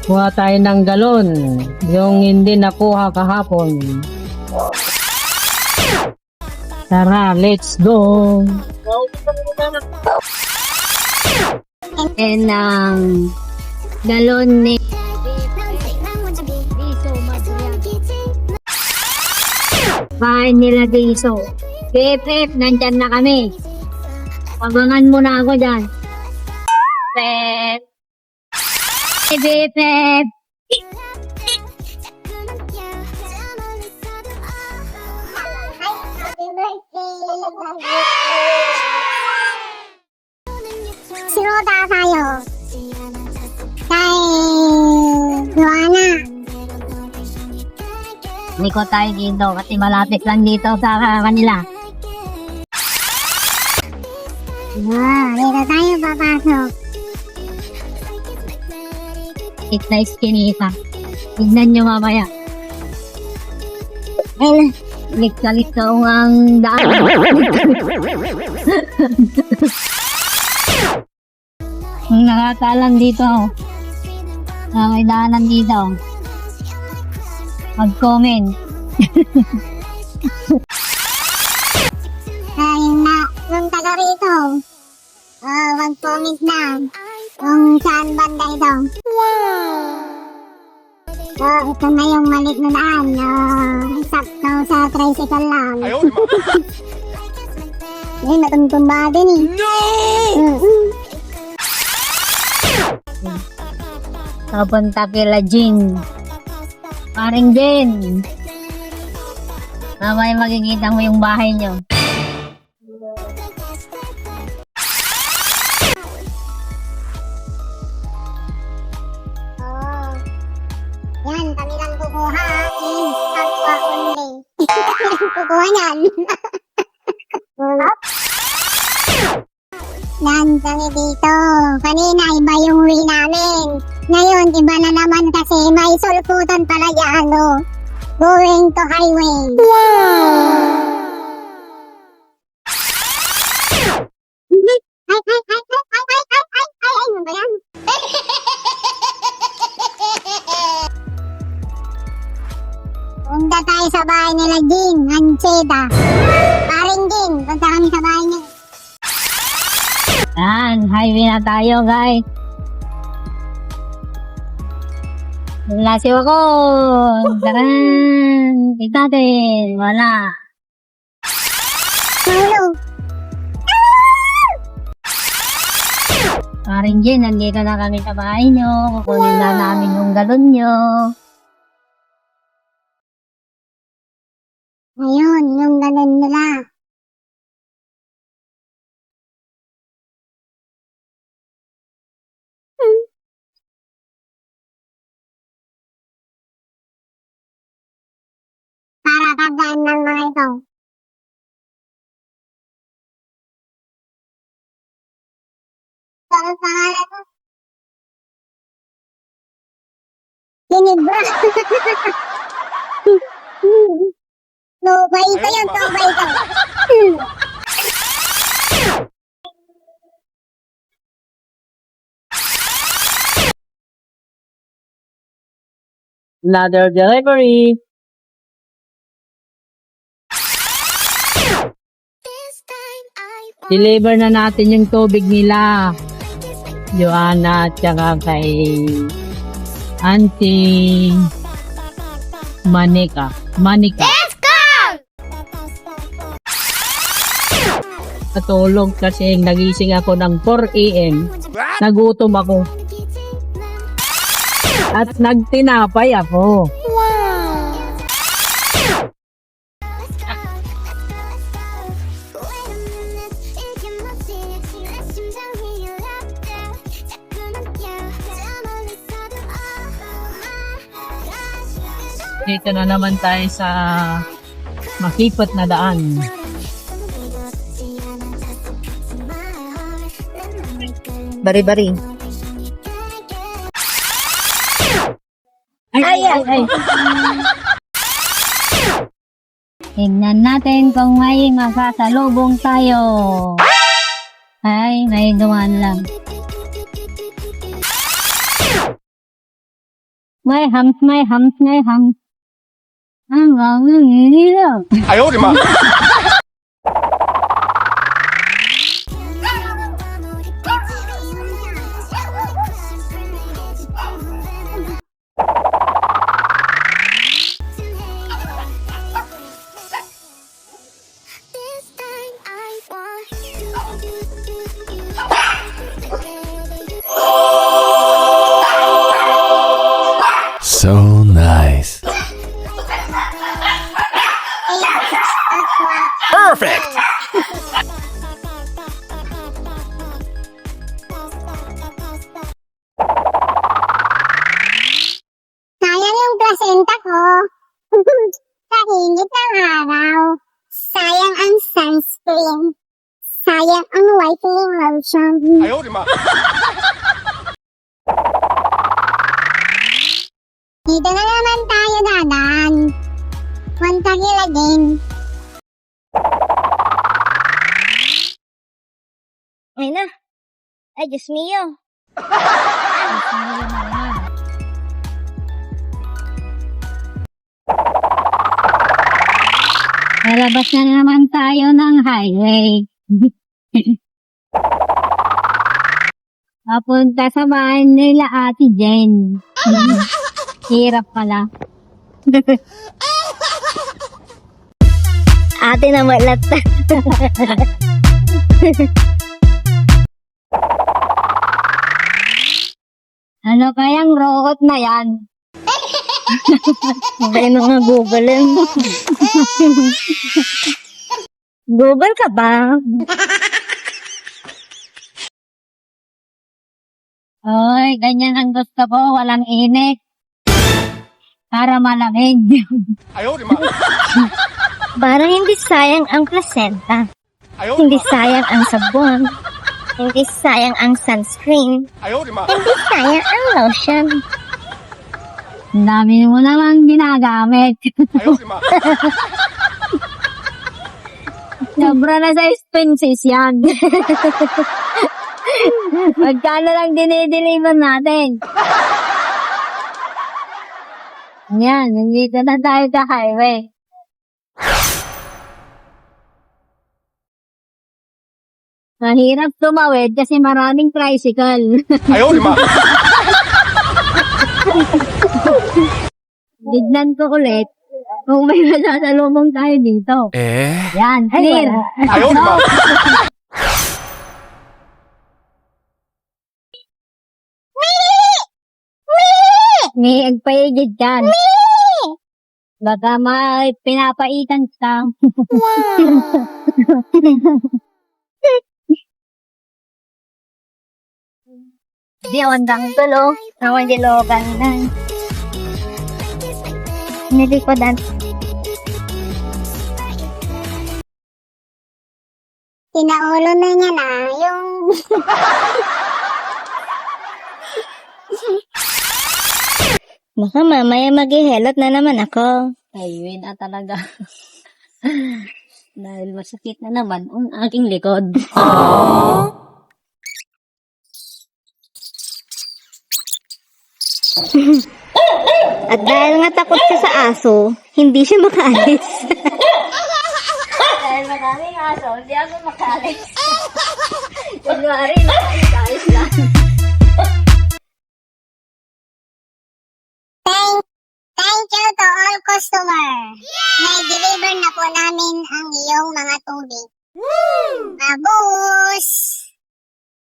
Kuha tayo ng galon. Yung hindi nakuha kahapon. Tara, let's go! And galon ni bahay nila Diso. BFF, nandyan na kami. Abangan mo na ako dyan. BFF. BFF. Siroda tayo. Kay Joanna. Liko tayo dito kasi malapit lang dito sa kanila. Dito tayo papasok. It's nice kinita. Tignan nyo mamaya. Ayun. Lik-liko ang daan. Nakatalan dito. May daanan dito. Mag-comment. Nung taga rito, mag-comment na kung saan banda ito. Ito na yung malit na daan. Sakto sa tricycle lang. Ay, natumtumba din eh. No! Papunta kila Jin. Paring Jin. Mamaya makikita mo yung bahay nyo. Yan, kami lang kukuha. Aqua only. Kami lang kukuha yan. Yan, kami dito. Kanina, iba yung way namin. Ngayon, iba na naman kasi may sulputan pala yan, no? Going to highway. Ay, ano ba yan? Punta tayo sa bahay nila Jin, Ancheta. Paring Jin, punta kami sa bahay niya. Yan, highway na tayo guys. Lasiw ako. Taran. Tignan natin. Wala. Tulog. Paring Jin, nandito na kami sa bahay nyo. Kukunin na namin yung galon nyo. Ayun, yung ganun nila. Para kagaan ng mga ito. Ang pangalan mo? Ginibra. Tubay ito yun, tubay ito. Another delivery. Deliver na natin yung tubig nila. Joanna at saka kay Auntie Manika. Let's go! Natulog kasi nagising ako ng 4 a.m. Nagutom ako. At nagtinapay ako. Dito na naman tayo sa makipot na daan. Bari-bari. Ay. Tignan natin kung may makasalubong tayo. Ay, may dumaan lang. May hams, may hams, may hams. Ang mga nila. 哎呦我的妈！ So nice. Perfect. Sayang yung placenta ko. Sa init ng araw. Sayang ang sunscreen. Sayang ang whitening lotion. 哎呦我的妈！ Dito na naman tayo dadaan. Montagil again. Ay na. Ay, Diyos mio. Lalabas na naman tayo ng highway. Papunta sa bahay nila Ate Jen. Hirap pala. Ate na malat. Ano kayang robot na yan? Ano nga Google yan? Google ka ba? Oy, ganyan ang gusto ko, walang init. Para malamig. 哎呦我的妈！ Parang hindi sayang ang placenta. 哎呦我的 Hindi 妈！ sayang ang sabon. Hindi sayang ang sunscreen. 哎呦我的妈！ Hindi sayang ang lotion. Ang dami mo naman ginagamit. 哎呦我的妈！ Sobra na sa expenses yan. Magkano lang dinideliver natin? Yan, nandito na tayo sa highway. Mahirap tumawid kasi maraming tricycle. 哎呦我的妈！ Tignan ko ulit kung may masasalubong tayo dito. Yan, clear. 哎呦我的妈！ May agpaigid dyan. Baka may pinapaitan ka. Di ondang tulo. Awan di logan na. Nilikodan. Tinaulo na niya na yung... Baka mamaya mag-helot na naman ako. Ayun na talaga. Dahil masakit na naman ang aking likod. At dahil nga takot siya sa aso, hindi siya makaalis. Dahil maraming aso, hindi ako makalis. Kunwari, nakakayos lang. Thank you to all customer. May-deliver na po namin ang iyong mga tubig. Babus!